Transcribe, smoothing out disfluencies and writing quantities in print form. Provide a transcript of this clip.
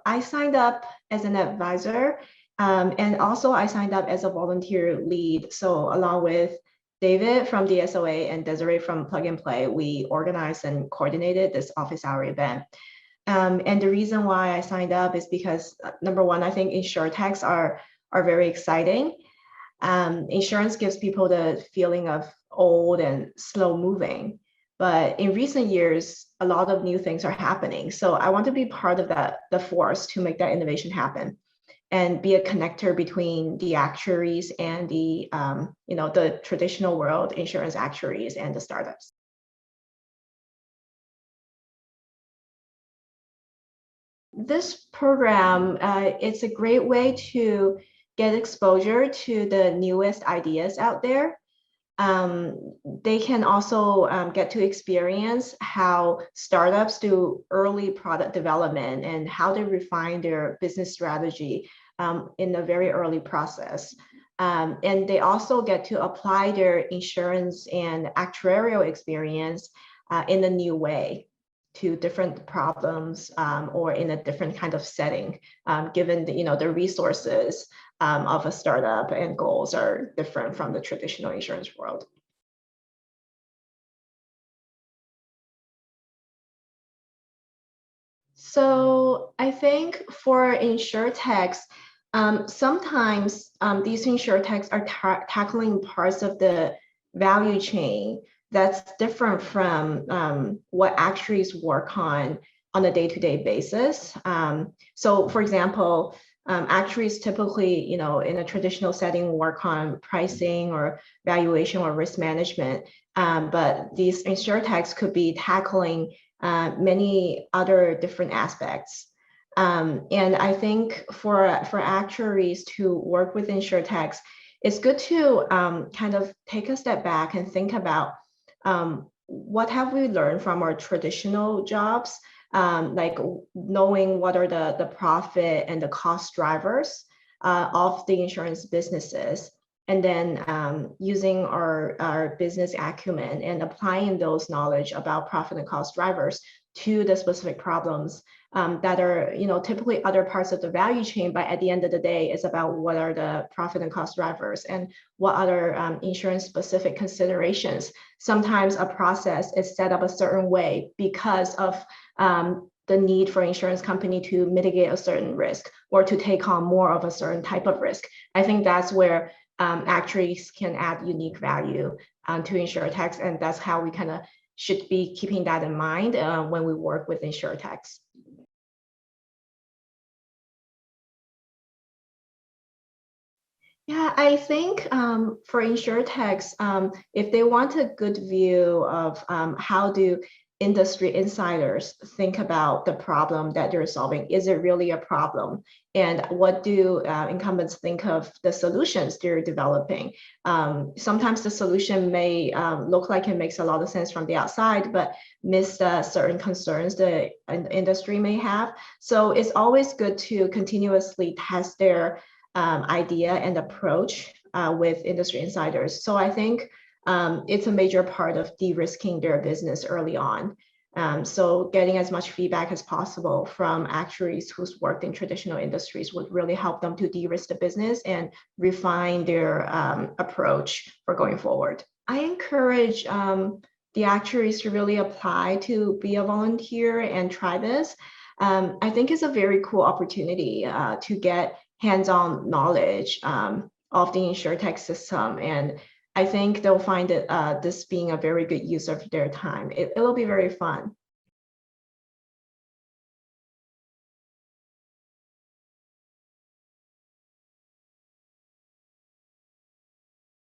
I signed up as an advisor, and also I signed up as a volunteer lead. So along with David from the SOA and Desiree from Plug and Play, we organized and coordinated this office hour event. And the reason why I signed up is because number one, I think InsurTechs are very exciting. Insurance gives people the feeling of old and slow moving. But in recent years, a lot of new things are happening. So I want to be part of the force to make that innovation happen and be a connector between the actuaries and the the traditional world, insurance actuaries, and the startups. This program, it's a great way to get exposure to the newest ideas out there. They can also get to experience how startups do early product development and how they refine their business strategy in a very early process. And they also get to apply their insurance and actuarial experience in a new way to different problems or in a different kind of setting, given the resources of a startup and goals are different from the traditional insurance world. So I think for InsurTechs, sometimes these InsurTechs are tackling parts of the value chain that's different from what actuaries work on a day-to-day basis. So for example, actuaries typically, in a traditional setting, work on pricing or valuation or risk management, but these InsurTechs could be tackling many other different aspects. And I think for actuaries to work with InsurTechs, it's good to kind of take a step back and think about what have we learned from our traditional jobs, like knowing what are the profit and the cost drivers of the insurance businesses, and then using our business acumen and applying those knowledge about profit and cost drivers to the specific problems that are, typically other parts of the value chain, but at the end of the day, it's about what are the profit and cost drivers and what other insurance specific considerations. Sometimes a process is set up a certain way because of the need for insurance company to mitigate a certain risk or to take on more of a certain type of risk. I think that's where actuaries can add unique value to InsurTechs, and that's how we kind of should be keeping that in mind when we work with InsurTechs. Yeah, I think for InsurTechs, if they want a good view of how do industry insiders think about the problem that they're solving, is it really a problem? And what do incumbents think of the solutions they're developing? Sometimes the solution may look like it makes a lot of sense from the outside, but miss certain concerns the industry may have. So it's always good to continuously test their idea and approach with industry insiders. So I think it's a major part of de-risking their business early on. So getting as much feedback as possible from actuaries who's worked in traditional industries would really help them to de-risk the business and refine their approach for going forward. I encourage the actuaries to really apply to be a volunteer and try this. I think it's a very cool opportunity to get hands-on knowledge of the InsurTech system, and I think they'll find it this being a very good use of their time. It will be very fun.